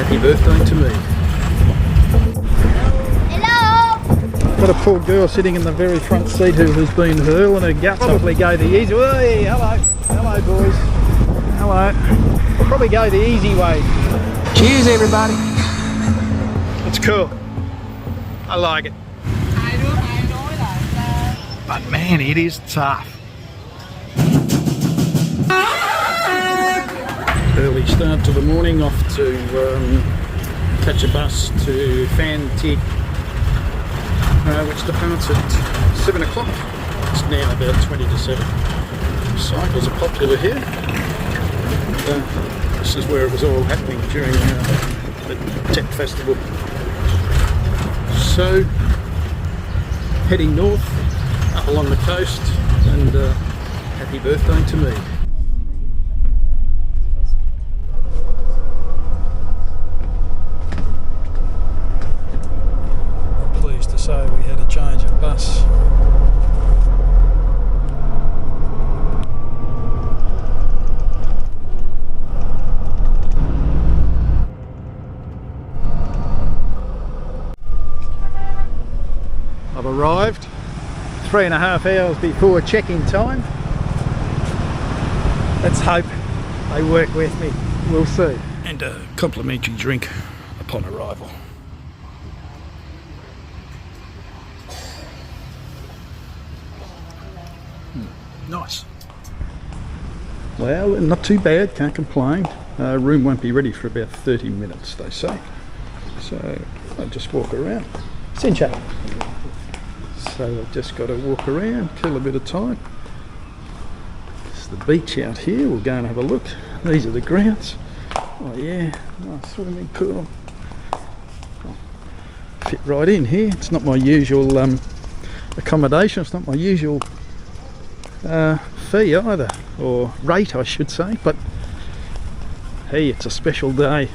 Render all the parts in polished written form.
Happy birthday to me. Hello! Got a poor girl sitting in the very front seat who's been hurling her guts. Probably go the easy way. Hello. Hello, boys. Hello. Probably go the easy way. Cheers, everybody. It's cool. I like it. But man, it is tough. Early start to the morning, off to catch a bus to Phan Thiết, which departs at 7 o'clock. It's now about 20 to 7. Cycles are popular here. This is where it was all happening during the Thiet festival. So, heading north, up along the coast, and happy birthday to me. Pleased to say we had a change of bus. I've arrived 3.5 hours before check-in time. Let's hope they work with me. We'll see. And a complimentary drink upon arrival. Nice. Well, not too bad, can't complain. Room won't be ready for about 30 minutes, they say. So I'll just walk around. Cincha. So I've just got to walk around, kill a bit of time. It's the beach out here, we'll go and have a look. These are the grounds. Oh yeah, nice swimming pool. Fit right in here. It's not my usual accommodation, it's not my usual fee either, or rate I should say, but hey, it's a special day,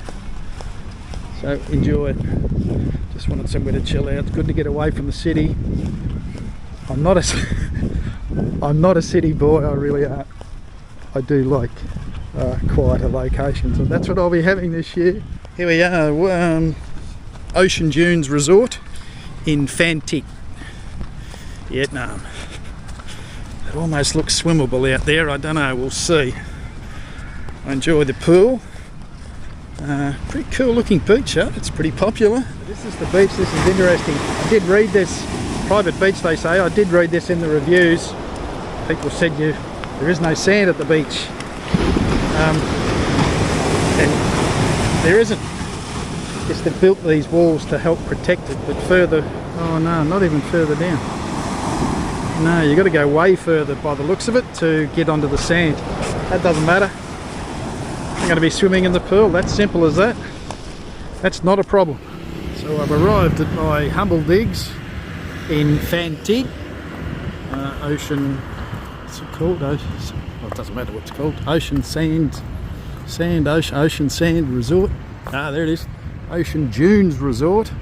so enjoy it. Just wanted somewhere to chill out. It's good to get away from the city. I'm not a city boy, I really are. I do like quieter locations, and that's what I'll be having this year. Here we are, Ocean Dunes Resort in Phan Thiết, Vietnam. It almost looks swimmable out there, I don't know, we'll see. I enjoy the pool. Pretty cool looking beach, huh? It's pretty popular. This is the beach, this is interesting. I did read this, private beach they say, I did read this in the reviews. People said there is no sand at the beach. And there isn't. It's they've built these walls to help protect it, but further, oh no, not even further down. No, you've got to go way further by the looks of it to get onto the sand. That doesn't matter. I'm going to be swimming in the pool, that's simple as that. That's not a problem. So I've arrived at my humble digs in Phan Thiết. Ocean, what's it called? Ocean, well, it doesn't matter what it's called. Ocean Sand Resort. Ah, there it is. Ocean Dunes Resort.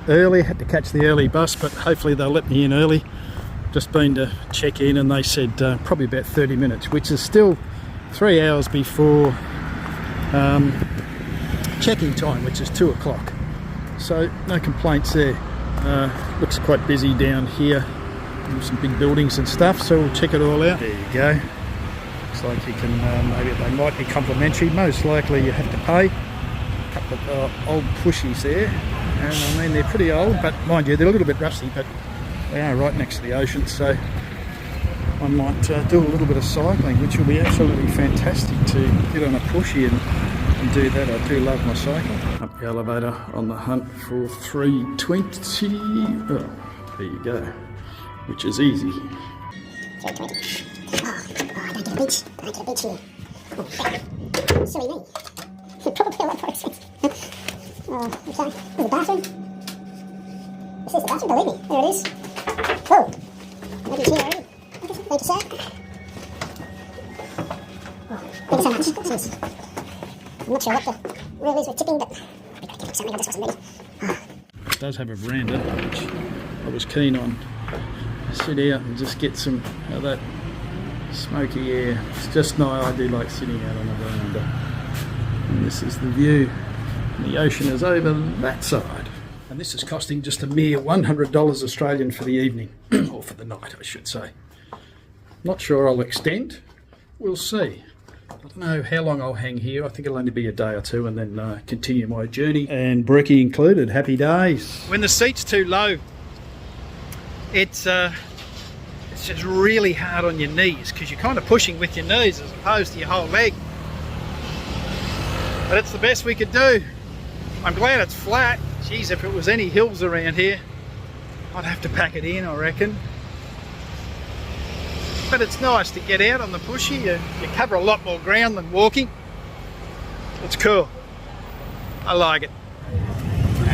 Early, had to catch the early bus, but hopefully they'll let me in early. Just been to check in and they said probably about 30 minutes, which is still 3 hours before check-in time, which is 2 o'clock. So no complaints there. Looks quite busy down here. Some big buildings and stuff, so we'll check it all out. There you go. Looks like you can, maybe they might be complimentary. Most likely you have to pay. A couple of old pushies there. And I mean, they're pretty old, but mind you, they're a little bit rusty, but they are right next to the ocean, so I might do a little bit of cycling, which will be absolutely fantastic to get on a pushy and do that. I do love my cycle. Up the elevator on the hunt for 320. Oh, there you go, which is easy. 320. I don't get a beach. I don't get a beach here. Oh, silly me. Probably a lot more expensive. Oh, okay. There's a bathroom. This is the bathroom, believe me. There it is. Oh, nobody's here already. Thank you, sir. Oh, thank you so much. Jeez. I'm not sure what the rule is with tipping, but I've got to give it something. I just wasn't ready. Oh. It does have a veranda, which I was keen on. Sit out and just get some of that smoky air. It's just nice. I do like sitting out on a veranda. And this is the view. And the ocean is over that side. And this is costing just a mere $100 Australian for the evening, or for the night I should say. Not sure I'll extend, we'll see. I don't know how long I'll hang here. I think it'll only be a day or two and then continue my journey. And brekkie included, happy days. When the seat's too low, it's just really hard on your knees because you're kind of pushing with your knees as opposed to your whole leg. But it's the best we could do. I'm glad it's flat. Geez, if it was any hills around here, I'd have to pack it in, I reckon. But it's nice to get out on the pushy. You cover a lot more ground than walking. It's cool. I like it.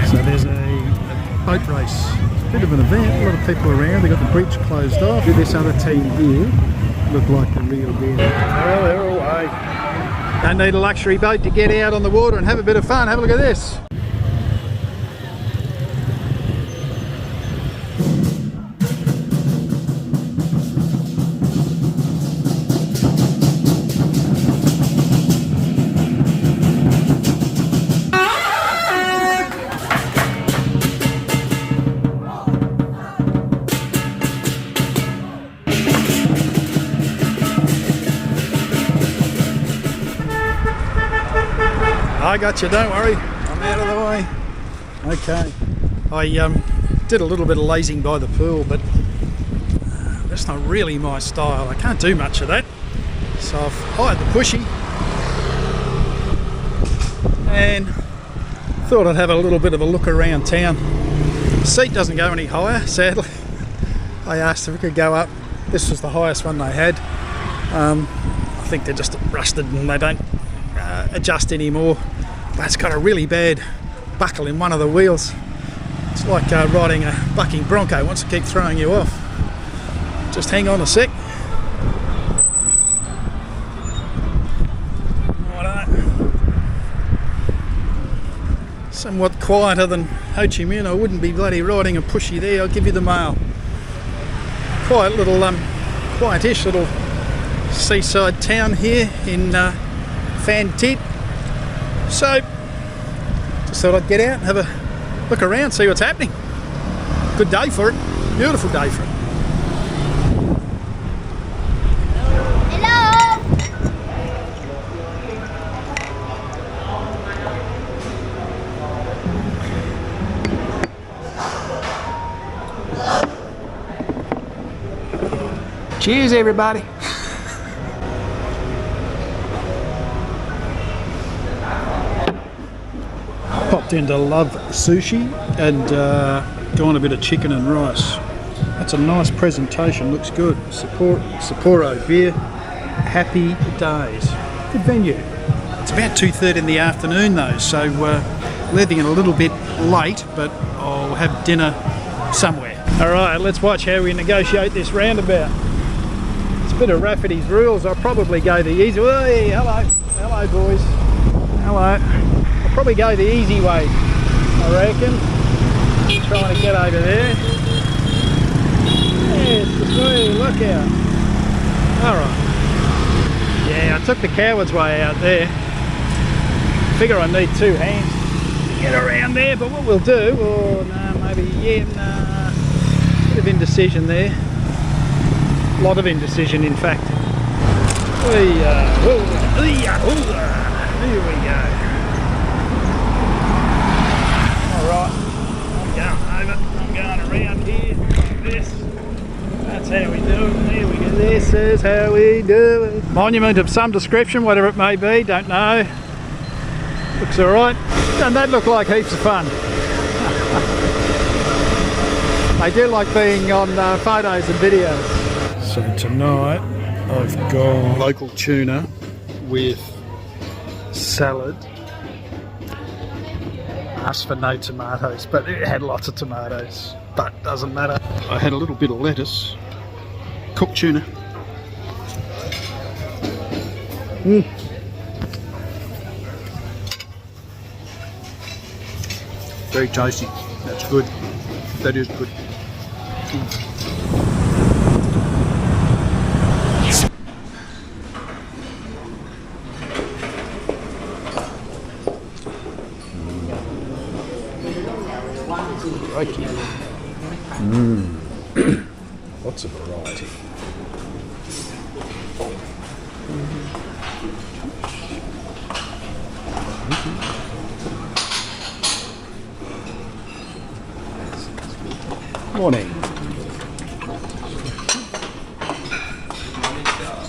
So there's a boat race. Bit of an event, a lot of people around. They've got the bridge closed off. This other team here look like the real deal. Well, they're away. Don't need a luxury boat to get out on the water and have a bit of fun. Have a look at this. I got you, don't worry, I'm out of the way. Okay, I did a little bit of lazing by the pool, but that's not really my style. I can't do much of that. So I've hired the pushy and thought I'd have a little bit of a look around town. The seat doesn't go any higher, sadly. I asked if it could go up. This was the highest one they had. I think they're just rusted and they don't adjust anymore. But it's got a really bad buckle in one of the wheels. It's like riding a bucking bronco. It wants to keep throwing you off. Just hang on a sec. Somewhat quieter than Ho Chi Minh. I wouldn't be bloody riding a pushy there, I'll give you the mail. Quiet little, quietish little seaside town here in Phan Thiết. So, just thought I'd get out and have a look around, see what's happening. Good day for it, beautiful day for it. Cheers, everybody. Popped into Love Sushi and gone a bit of chicken and rice. That's a nice presentation, looks good. Sapporo beer, happy days. Good venue. It's about 2:30 in the afternoon though, so leaving it a little bit late, but I'll have dinner somewhere. All right, let's watch how we negotiate this roundabout. It's a bit of Rafferty's rules. I'll probably go the easy way. Hey, hello boys. Hello. I'll probably go the easy way, I reckon. Trying to get over there. Yes, look out. Alright. Yeah, I took the coward's way out there. Figure I need two hands to get around there, but what we'll do, or no, maybe, yeah, nah, bit of indecision there. A lot of indecision, in fact. Here we go. Alright, I'm going over, I'm going around here like this. That's how we do it. There we go. This is how we do it. Monument of some description, whatever it may be, don't know. Looks alright. Doesn't that look like heaps of fun? I do like being on photos and videos. So tonight I've got local tuna with salad. Asked for no tomatoes, but it had lots of tomatoes, but doesn't matter. I had a little bit of lettuce, cooked tuna. Very tasty. That's good. That is good. crikey. Lots of variety. Morning.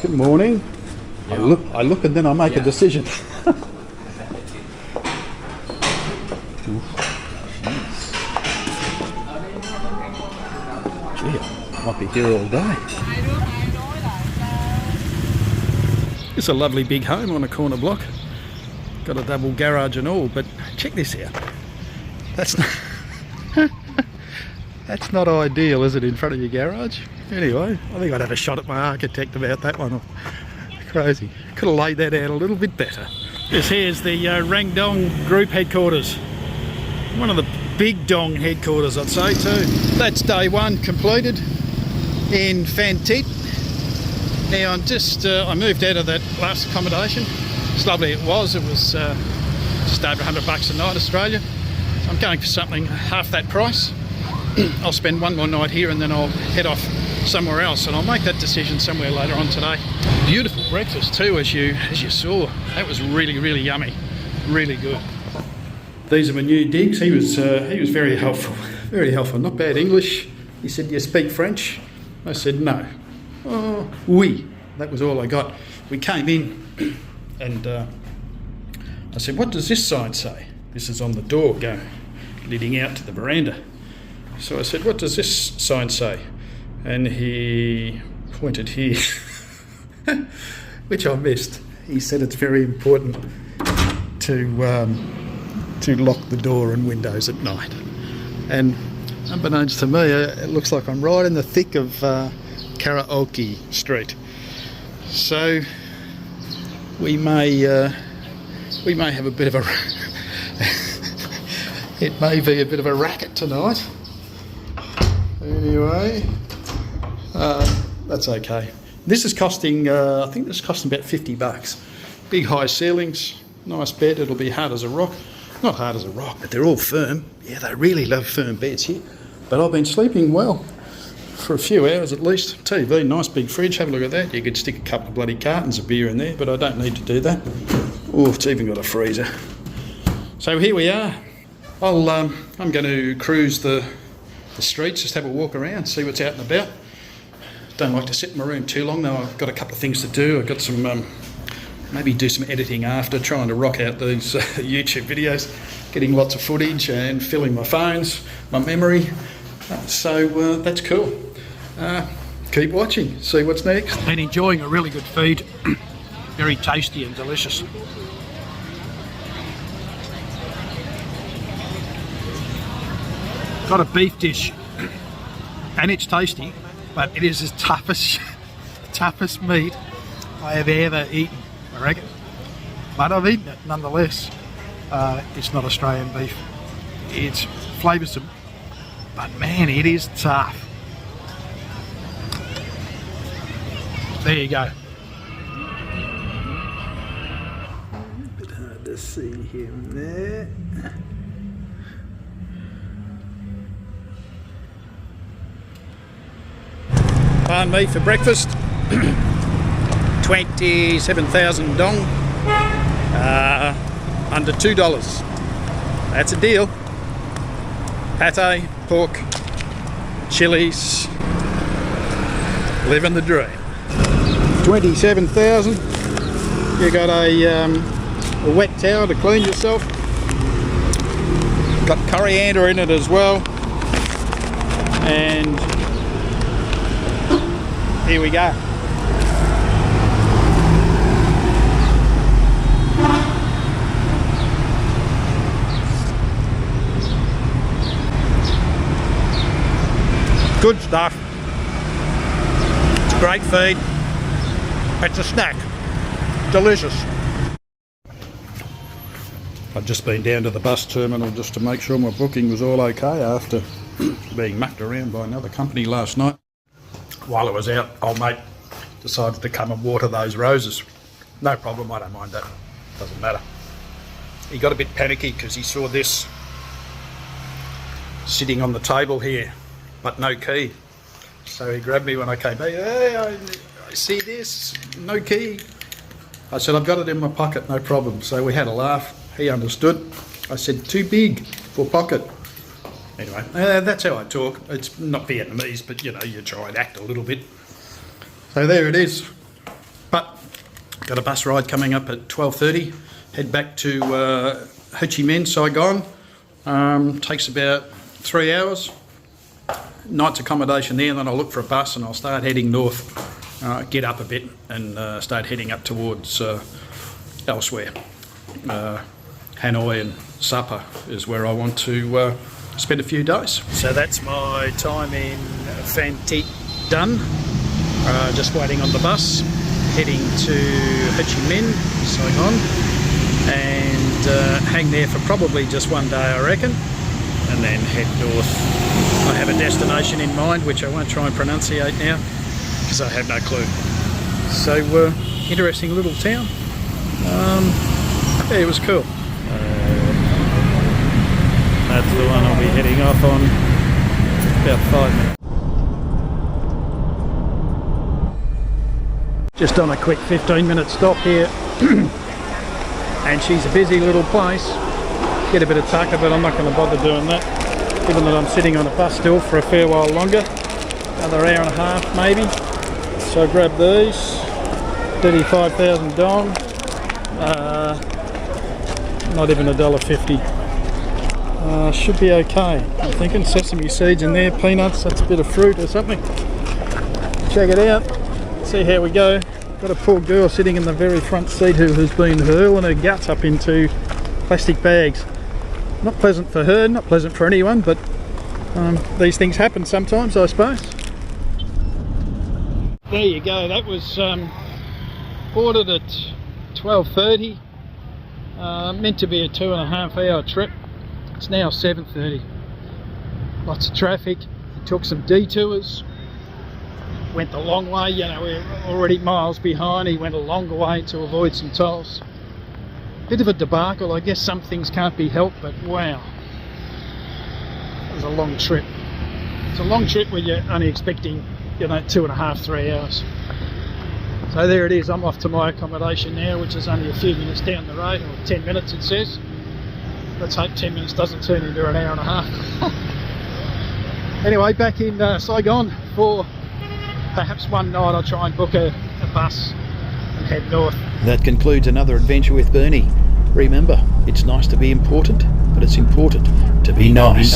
Good morning. I look and then I make a decision. Might be here all day. It's a lovely big home on a corner block. Got a double garage and all, but check this out. That's not, that's not ideal, is it, in front of your garage? Anyway, I think I'd have a shot at my architect about that one. Crazy. Could have laid that out a little bit better. This here's the Rangdong group headquarters. One of the big dong headquarters, I'd say, too. That's day one completed in Phan Thiết. Now I'm just, I moved out of that last accommodation. As lovely it was just over $100 a night Australia. So I'm going for something half that price. I'll spend one more night here and then I'll head off somewhere else, and I'll make that decision somewhere later on today. Beautiful breakfast too, as you saw. That was really, really yummy, really good. These are my new digs. He was very helpful, very helpful. Not bad English. He said, "You speak French?" I said, "No." "Oh, oui." That was all I got. We came in, and I said, "What does this sign say?" This is on the door leading out to the veranda. So I said, "What does this sign say?" And he pointed here, which I missed. He said it's very important to lock the door and windows at night. And unbeknownst to me, it looks like I'm right in the thick of Karaoke Street. So we may have a bit of a it may be a bit of a racket tonight. Anyway, that's okay. This is costing, I think this is costing about $50. Big high ceilings, nice bed. It'll be hard as a rock. Not hard as a rock, but they're all firm. Yeah, they really love firm beds here. But I've been sleeping well for a few hours at least. TV, nice big fridge. Have a look at that. You could stick a couple of bloody cartons of beer in there, but I don't need to do that. Oh, it's even got a freezer. So here we are. I'm going to cruise the streets, just have a walk around, see what's out and about. Don't like to sit in my room too long though. I've got a couple of things to do. I've got some, maybe do some editing after, trying to rock out these YouTube videos, getting lots of footage and filling my phones, my memory. So that's cool. Keep watching, see what's next. Been enjoying a really good feed. Very tasty and delicious. Got a beef dish and it's tasty, but it is the toughest meat I have ever eaten, I reckon. But I've eaten it nonetheless. It's not Australian beef. It's flavoursome, but man, it is tough. There you go. A bit hard to see him there. Pardon me for breakfast. 27,000 dong. Under $2. That's a deal. Pate, pork, chilies. Living the dream. 27,000. You got a wet towel to clean yourself. Got coriander in it as well. And here we go. Good stuff. It's a great feed. It's a snack. Delicious. I've just been down to the bus terminal just to make sure my booking was all okay after being mucked around by another company last night. While I was out, old mate decided to come and water those roses. No problem, I don't mind that. Doesn't matter. He got a bit panicky because he saw this sitting on the table here, but no key. So he grabbed me when I came back. Hey, I see this, no key. I said, I've got it in my pocket, no problem. So we had a laugh. He understood. I said, too big for pocket. Anyway, that's how I talk. It's not Vietnamese, but you know, you try and act a little bit. So there it is. But got a bus ride coming up at 12:30. Head back to Ho Chi Minh, Saigon. Takes about 3 hours. Night's accommodation there, and then I'll look for a bus and I'll start heading north. Get up a bit and start heading up towards elsewhere. Hanoi and Sapa is where I want to spend a few days. So that's my time in Phan Thiết done. Just waiting on the bus, heading to Ho Chi Minh, Saigon, and hang there for probably just one day, I reckon, and then head north. I have a destination in mind, which I won't try and pronunciate now, because I have no clue. So, interesting little town. Yeah, it was cool. That's the one I'll be heading off on about 5 minutes. Just on a quick 15-minute stop here. And she's a busy little place. Get a bit of tucker, but I'm not going to bother doing that, given that I'm sitting on a bus still for a fair while longer. Another hour and a half maybe. So I grab these. 35,000 dong. Not even $1.50. Should be okay. I'm thinking sesame seeds in there, peanuts, that's a bit of fruit or something. Check it out. See how we go. Got a poor girl sitting in the very front seat who has been hurling her guts up into plastic bags. Not pleasant for her, not pleasant for anyone, but these things happen sometimes, I suppose. There you go. That was ordered at 12:30. Meant to be a 2.5 hour trip. It's now 7:30. Lots of traffic. Took some detours. Went the long way, you know, we're already miles behind. He went a longer way to avoid some tolls. Bit of a debacle. I guess some things can't be helped, but wow. It was a long trip. It's a long trip when you're only expecting, you know, 2.5, 3 hours. So there it is. I'm off to my accommodation now, which is only a few minutes down the road, or 10 minutes it says. Let's hope 10 minutes doesn't turn into an hour and a half. Anyway, back in Saigon for perhaps one night. I'll try and book a bus and head north. That concludes another adventure with Bernie. Remember, it's nice to be important, but it's important to be nice.